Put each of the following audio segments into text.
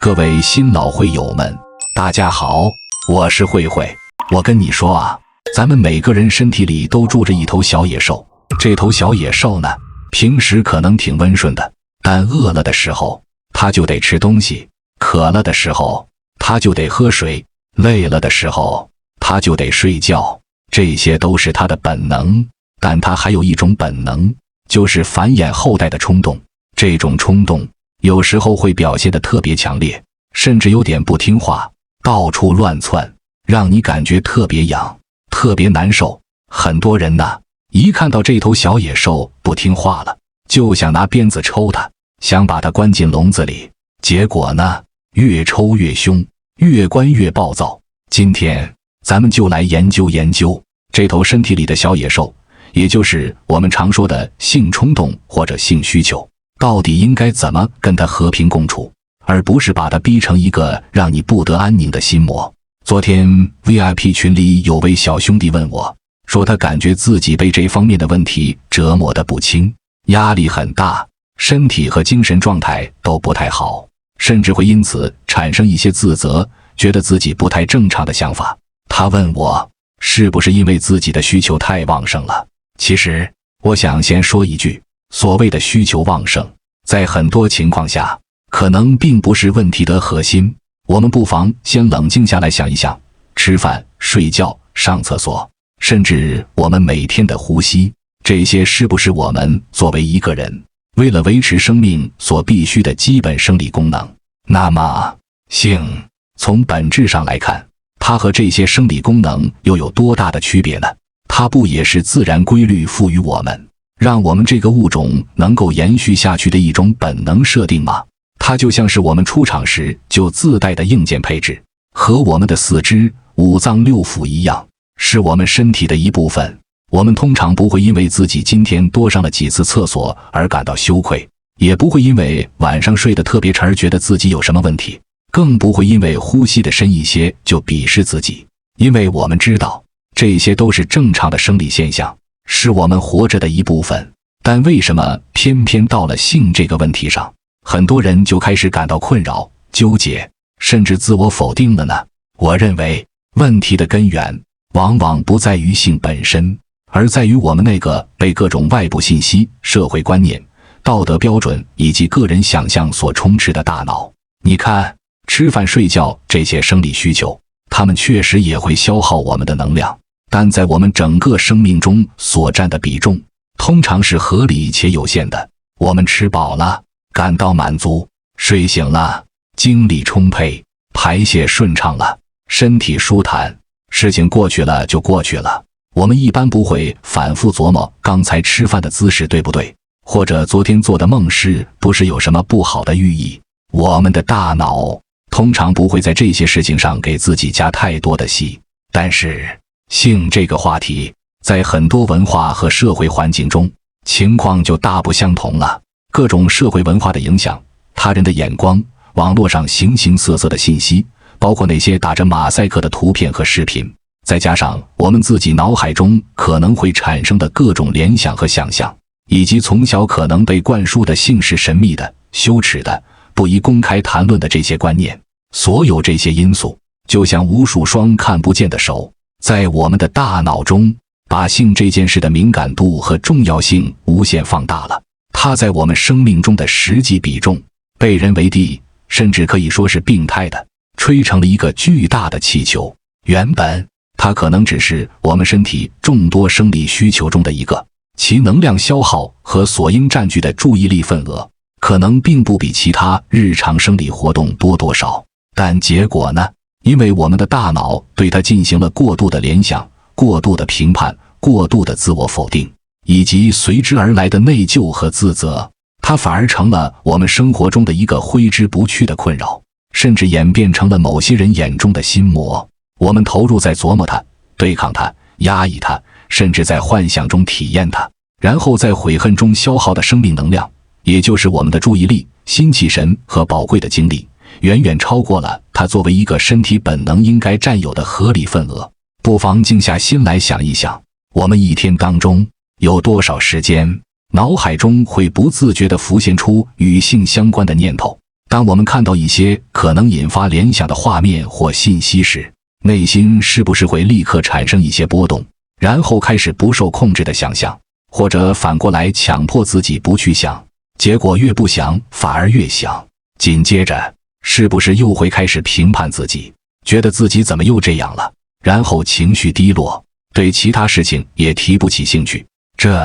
各位新老会友们，大家好，我是慧慧。我跟你说啊，咱们每个人身体里都住着一头小野兽。这头小野兽呢，平时可能挺温顺的，但饿了的时候，它就得吃东西；渴了的时候，它就得喝水；累了的时候，它就得睡觉。这些都是它的本能，但它还有一种本能，就是繁衍后代的冲动。这种冲动有时候会表现得特别强烈，甚至有点不听话，到处乱窜，让你感觉特别痒，特别难受。很多人呢，一看到这头小野兽不听话了，就想拿鞭子抽它，想把它关进笼子里。结果呢，越抽越凶，越关越暴躁。今天咱们就来研究研究这头身体里的小野兽，也就是我们常说的性冲动或者性需求，到底应该怎么跟它和平共处，而不是把它逼成一个让你不得安宁的心魔。昨天 VIP 群里有位小兄弟问我，说他感觉自己被这方面的问题折磨得不轻，压力很大，身体和精神状态都不太好，甚至会因此产生一些自责，觉得自己不太正常的想法。他问我是不是因为自己的需求太旺盛了。其实我想先说一句，所谓的需求旺盛，在很多情况下可能并不是问题的核心。我们不妨先冷静下来想一想，吃饭、睡觉、上厕所，甚至我们每天的呼吸，这些是不是我们作为一个人为了维持生命所必须的基本生理功能？那么性从本质上来看，它和这些生理功能又有多大的区别呢？它不也是自然规律赋予我们，让我们这个物种能够延续下去的一种本能设定吗？它就像是我们出厂时就自带的硬件配置，和我们的四肢、五脏六腑一样，是我们身体的一部分。我们通常不会因为自己今天多上了几次厕所而感到羞愧，也不会因为晚上睡得特别沉而觉得自己有什么问题，更不会因为呼吸的深一些就鄙视自己，因为我们知道这些都是正常的生理现象，是我们活着的一部分。但为什么偏偏到了性这个问题上，很多人就开始感到困扰、纠结，甚至自我否定了呢？我认为问题的根源往往不在于性本身，而在于我们那个被各种外部信息、社会观念、道德标准以及个人想象所充斥的大脑。你看，吃饭、睡觉这些生理需求，它们确实也会消耗我们的能量，但在我们整个生命中所占的比重通常是合理且有限的。我们吃饱了，感到满足；睡醒了，精力充沛，排泄顺畅了，身体舒坦，事情过去了就过去了。我们一般不会反复琢磨刚才吃饭的姿势对不对，或者昨天做的梦是不是有什么不好的寓意。我们的大脑通常不会在这些事情上给自己加太多的戏。但是性这个话题，在很多文化和社会环境中，情况就大不相同了。各种社会文化的影响，他人的眼光，网络上形形色色的信息，包括那些打着马赛克的图片和视频，再加上我们自己脑海中可能会产生的各种联想和想象，以及从小可能被灌输的性是神秘的、羞耻的、不宜公开谈论的这些观念，所有这些因素就像无数双看不见的手，在我们的大脑中把性这件事的敏感度和重要性无限放大了。它在我们生命中的实际比重被人为地，甚至可以说是病态的吹成了一个巨大的气球。原本它可能只是我们身体众多生理需求中的一个，其能量消耗和所应占据的注意力份额可能并不比其他日常生理活动多多少。但结果呢？因为我们的大脑对它进行了过度的联想、过度的评判、过度的自我否定，以及随之而来的内疚和自责，它反而成了我们生活中的一个挥之不去的困扰，甚至演变成了某些人眼中的心魔。我们投入在琢磨它、对抗它、压抑它，甚至在幻想中体验它，然后在悔恨中消耗的生命能量，也就是我们的注意力、心气神和宝贵的精力，远远超过了它作为一个身体本能应该占有的合理份额。不妨静下心来想一想，我们一天当中有多少时间，脑海中会不自觉地浮现出与性相关的念头？当我们看到一些可能引发联想的画面或信息时，内心是不是会立刻产生一些波动，然后开始不受控制的想象，或者反过来强迫自己不去想，结果越不想反而越想，紧接着是不是又会开始评判自己，觉得自己怎么又这样了，然后情绪低落，对其他事情也提不起兴趣。这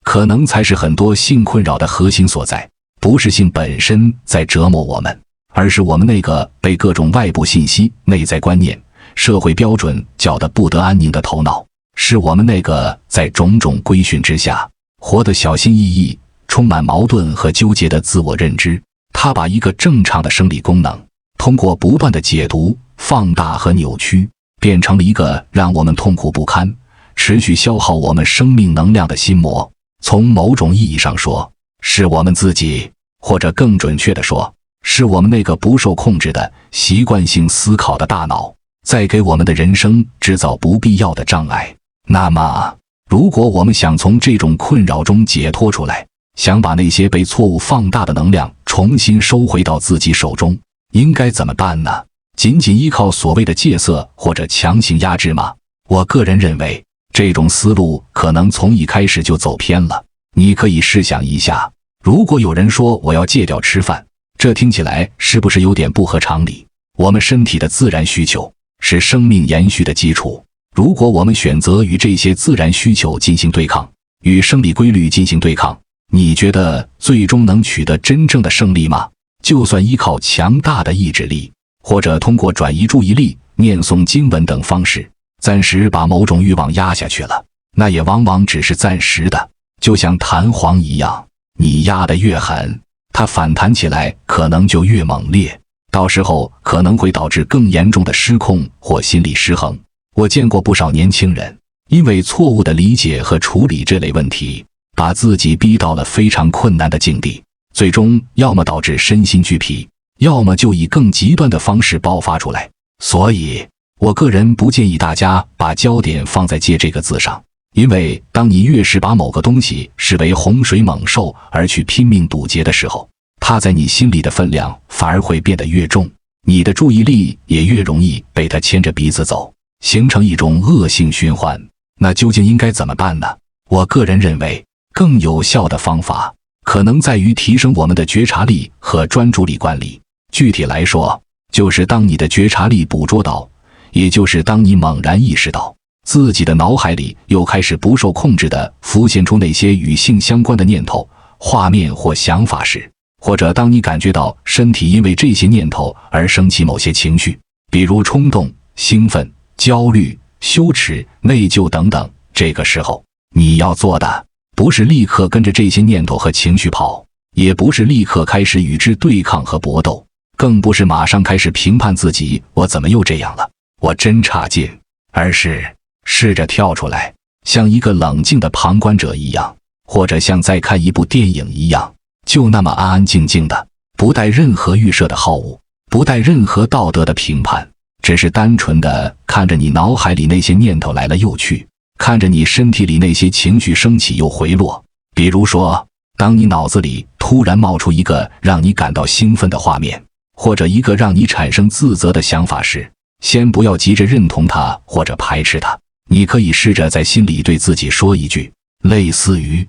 可能才是很多性困扰的核心所在，不是性本身在折磨我们，而是我们那个被各种外部信息、内在观念、社会标准搅得不得安宁的头脑，是我们那个在种种规训之下活得小心翼翼、充满矛盾和纠结的自我认知。它把一个正常的生理功能通过不断的解读、放大和扭曲，变成了一个让我们痛苦不堪、持续消耗我们生命能量的心魔。从某种意义上说，是我们自己，或者更准确地说，是我们那个不受控制的习惯性思考的大脑在给我们的人生制造不必要的障碍。那么，如果我们想从这种困扰中解脱出来，想把那些被错误放大的能量重新收回到自己手中，应该怎么办呢？仅仅依靠所谓的戒色或者强行压制吗？我个人认为，这种思路可能从一开始就走偏了。你可以试想一下，如果有人说我要戒掉吃饭，这听起来是不是有点不合常理？我们身体的自然需求是生命延续的基础，如果我们选择与这些自然需求进行对抗，与生理规律进行对抗，你觉得最终能取得真正的胜利吗？就算依靠强大的意志力，或者通过转移注意力、念诵经文等方式，暂时把某种欲望压下去了，那也往往只是暂时的。就像弹簧一样，你压得越狠，它反弹起来可能就越猛烈，到时候可能会导致更严重的失控或心理失衡。我见过不少年轻人，因为错误的理解和处理这类问题，把自己逼到了非常困难的境地，最终要么导致身心俱疲，要么就以更极端的方式爆发出来。所以，我个人不建议大家把焦点放在戒这个字上，因为当你越是把某个东西视为洪水猛兽而去拼命堵截的时候，它在你心里的分量反而会变得越重，你的注意力也越容易被它牵着鼻子走，形成一种恶性循环。那究竟应该怎么办呢？我个人认为，更有效的方法可能在于提升我们的觉察力和专注力管理。具体来说，就是当你的觉察力捕捉到，也就是当你猛然意识到自己的脑海里又开始不受控制地浮现出那些与性相关的念头、画面或想法时，或者当你感觉到身体因为这些念头而升起某些情绪，比如冲动、兴奋、焦虑、羞耻、内疚等等，这个时候你要做的不是立刻跟着这些念头和情绪跑，也不是立刻开始与之对抗和搏斗，更不是马上开始评判自己，我怎么又这样了，我真差劲，而是试着跳出来，像一个冷静的旁观者一样，或者像在看一部电影一样，就那么安安静静的，不带任何预设的好恶，不带任何道德的评判，只是单纯的看着你脑海里那些念头来了又去，看着你身体里那些情绪升起又回落。比如说，当你脑子里突然冒出一个让你感到兴奋的画面，或者一个让你产生自责的想法时，先不要急着认同它或者排斥它，你可以试着在心里对自己说一句，类似于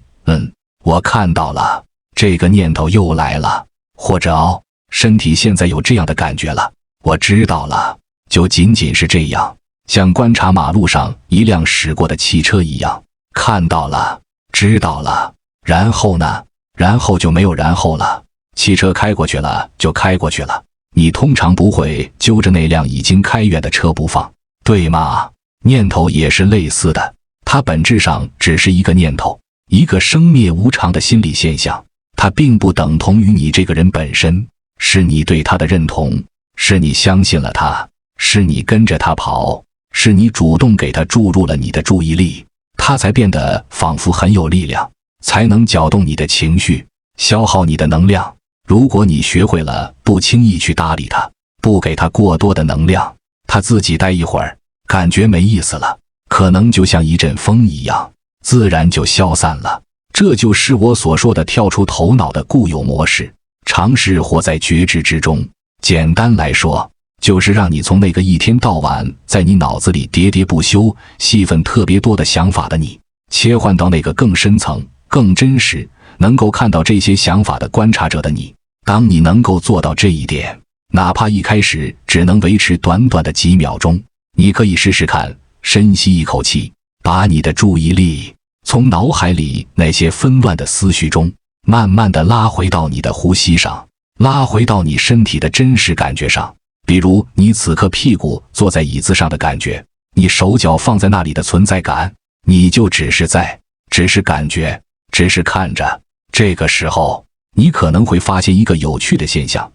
我看到了，这个念头又来了，或者身体现在有这样的感觉了，我知道了，就仅仅是这样，像观察马路上一辆驶过的汽车一样，看到了，知道了，然后呢？然后就没有然后了，汽车开过去了就开过去了，你通常不会揪着那辆已经开远的车不放，对吗？念头也是类似的，它本质上只是一个念头，一个生灭无常的心理现象，它并不等同于你这个人本身，是你对它的认同，是你相信了它，是你跟着它跑，是你主动给它注入了你的注意力，它才变得仿佛很有力量，才能搅动你的情绪，消耗你的能量。如果你学会了不轻易去搭理它，不给它过多的能量，它自己待一会儿，感觉没意思了，可能就像一阵风一样，自然就消散了。这就是我所说的跳出头脑的固有模式。尝试活在觉知之中。简单来说，就是让你从那个一天到晚在你脑子里喋喋不休、戏份特别多的想法的你，切换到那个更深层、更真实，能够看到这些想法的观察者的你。当你能够做到这一点，哪怕一开始只能维持短短的几秒钟，你可以试试看，深吸一口气，把你的注意力从脑海里那些纷乱的思绪中，慢慢地拉回到你的呼吸上，拉回到你身体的真实感觉上。比如你此刻屁股坐在椅子上的感觉，你手脚放在那里的存在感，你就只是感觉，只是看着。这个时候，你可能会发现一个有趣的现象，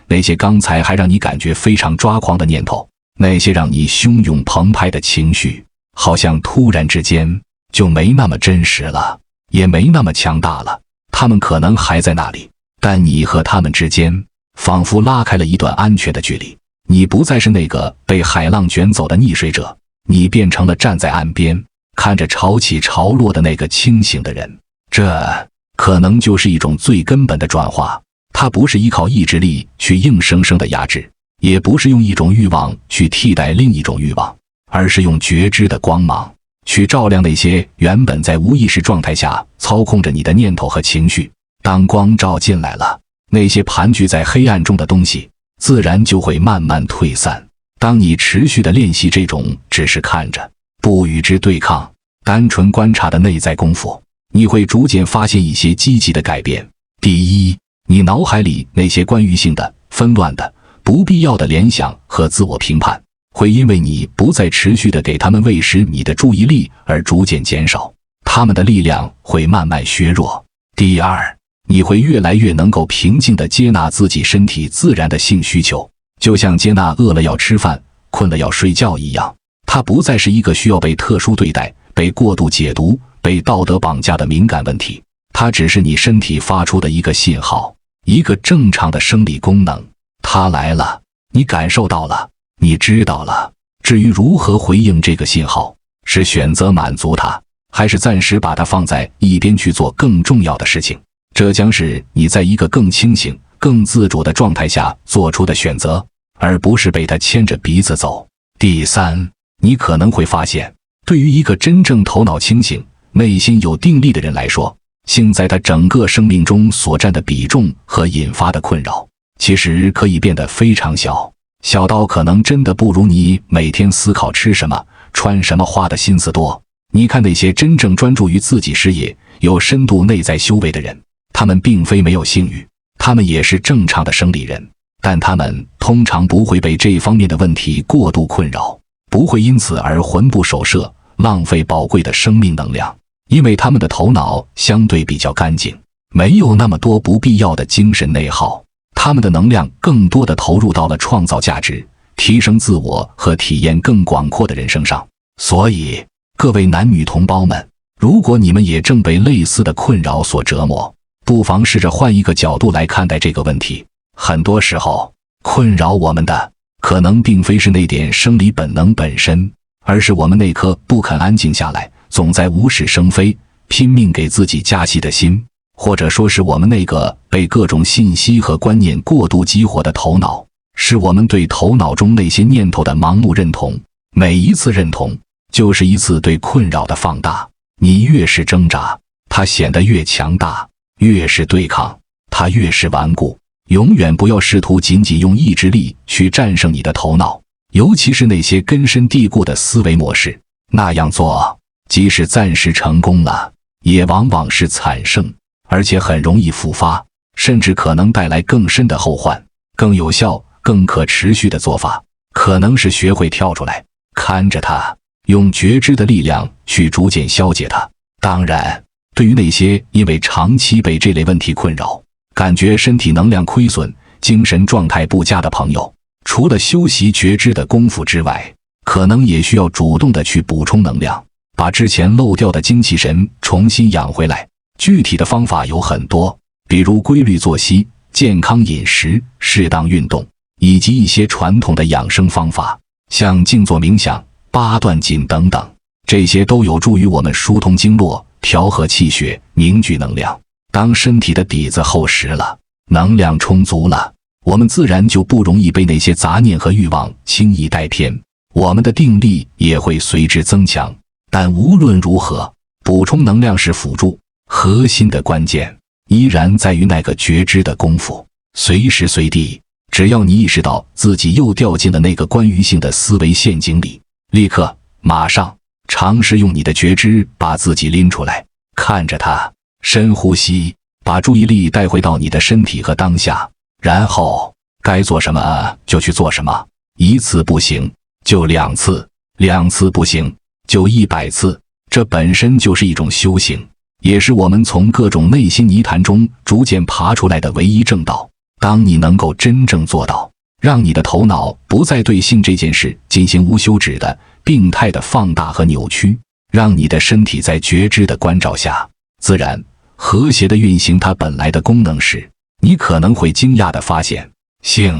那些刚才还让你感觉非常抓狂的念头，那些让你汹涌澎湃的情绪，好像突然之间就没那么真实了，也没那么强大了。他们可能还在那里，但你和他们之间仿佛拉开了一段安全的距离。你不再是那个被海浪卷走的溺水者，你变成了站在岸边看着潮起潮落的那个清醒的人。这可能就是一种最根本的转化，它不是依靠意志力去硬生生的压制，也不是用一种欲望去替代另一种欲望，而是用觉知的光芒去照亮那些原本在无意识状态下操控着你的念头和情绪。当光照进来了，那些盘踞在黑暗中的东西自然就会慢慢退散。当你持续地练习这种只是看着，不与之对抗，单纯观察的内在功夫，你会逐渐发现一些积极的改变。第一，你脑海里那些关于性的、纷乱的、不必要的联想和自我评判，会因为你不再持续地给他们喂食你的注意力而逐渐减少，他们的力量会慢慢削弱。第二，你会越来越能够平静地接纳自己身体自然的性需求，就像接纳饿了要吃饭，困了要睡觉一样。它不再是一个需要被特殊对待、被过度解读、被道德绑架的敏感问题，它只是你身体发出的一个信号，一个正常的生理功能。它来了，你感受到了，你知道了。至于如何回应这个信号，是选择满足它，还是暂时把它放在一边去做更重要的事情，这将是你在一个更清醒、更自主的状态下做出的选择，而不是被它牵着鼻子走。第三，你可能会发现，对于一个真正头脑清醒、内心有定力的人来说，性在他整个生命中所占的比重和引发的困扰，其实可以变得非常小，小到可能真的不如你每天思考吃什么、穿什么花的心思多。你看那些真正专注于自己事业、有深度内在修为的人，他们并非没有性欲，他们也是正常的生理人，但他们通常不会被这方面的问题过度困扰，不会因此而魂不守舍，浪费宝贵的生命能量，因为他们的头脑相对比较干净，没有那么多不必要的精神内耗，他们的能量更多的投入到了创造价值、提升自我和体验更广阔的人生上。所以，各位男女同胞们，如果你们也正被类似的困扰所折磨，不妨试着换一个角度来看待这个问题。很多时候，困扰我们的可能并非是那点生理本能本身，而是我们那颗不肯安静下来，总在无事生非、拼命给自己加戏的心，或者说是我们那个被各种信息和观念过度激活的头脑，是我们对头脑中那些念头的盲目认同。每一次认同，就是一次对困扰的放大。你越是挣扎，它显得越强大；越是对抗，它越是顽固。永远不要试图仅仅用意志力去战胜你的头脑，尤其是那些根深蒂固的思维模式。那样做，即使暂时成功了，也往往是惨胜，而且很容易复发，甚至可能带来更深的后患。更有效、更可持续的做法，可能是学会跳出来，看着它，用觉知的力量去逐渐消解它。当然，对于那些因为长期被这类问题困扰，感觉身体能量亏损、精神状态不佳的朋友，除了修习觉知的功夫之外，可能也需要主动的去补充能量，把之前漏掉的精气神重新养回来。具体的方法有很多，比如规律作息、健康饮食、适当运动，以及一些传统的养生方法，像静坐冥想、八段锦等等，这些都有助于我们疏通经络、调和气血、凝聚能量。当身体的底子厚实了，能量充足了，我们自然就不容易被那些杂念和欲望轻易带偏，我们的定力也会随之增强。但无论如何，补充能量是辅助，核心的关键依然在于那个觉知的功夫。随时随地，只要你意识到自己又掉进了那个关于性的思维陷阱里，立刻马上尝试用你的觉知把自己拎出来，看着它，深呼吸，把注意力带回到你的身体和当下，然后该做什么就去做什么。一次不行就2次，2次不行就100次，这本身就是一种修行，也是我们从各种内心泥潭中逐渐爬出来的唯一正道。当你能够真正做到，让你的头脑不再对性这件事进行无休止的病态的放大和扭曲，让你的身体在觉知的关照下自然和谐地运行它本来的功能时，你可能会惊讶地发现，性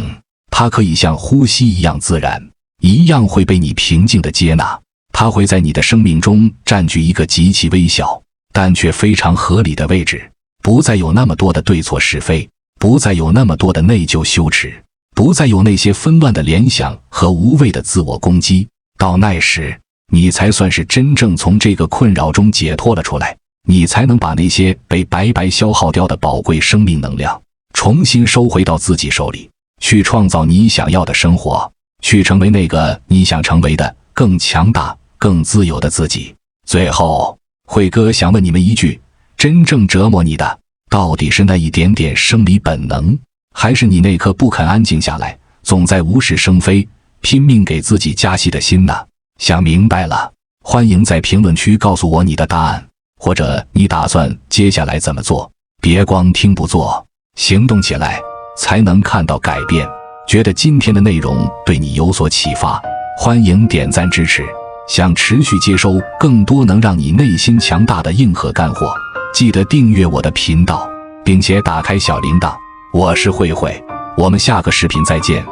它可以像呼吸一样自然，一样会被你平静地接纳，它会在你的生命中占据一个极其微小但却非常合理的位置，不再有那么多的对错是非，不再有那么多的内疚羞耻，不再有那些纷乱的联想和无谓的自我攻击。到那时，你才算是真正从这个困扰中解脱了出来，你才能把那些被白白消耗掉的宝贵生命能量重新收回到自己手里，去创造你想要的生活，去成为那个你想成为的更强大更自由的自己。最后，慧哥想问你们一句，真正折磨你的到底是那一点点生理本能，还是你那颗不肯安静下来，总在无事生非，拼命给自己加戏的心呢？想明白了，欢迎在评论区告诉我你的答案，或者你打算接下来怎么做。别光听不做，行动起来，才能看到改变。觉得今天的内容对你有所启发，欢迎点赞支持。想持续接收更多能让你内心强大的硬核干货，记得订阅我的频道，并且打开小铃铛。我是慧慧，我们下个视频再见。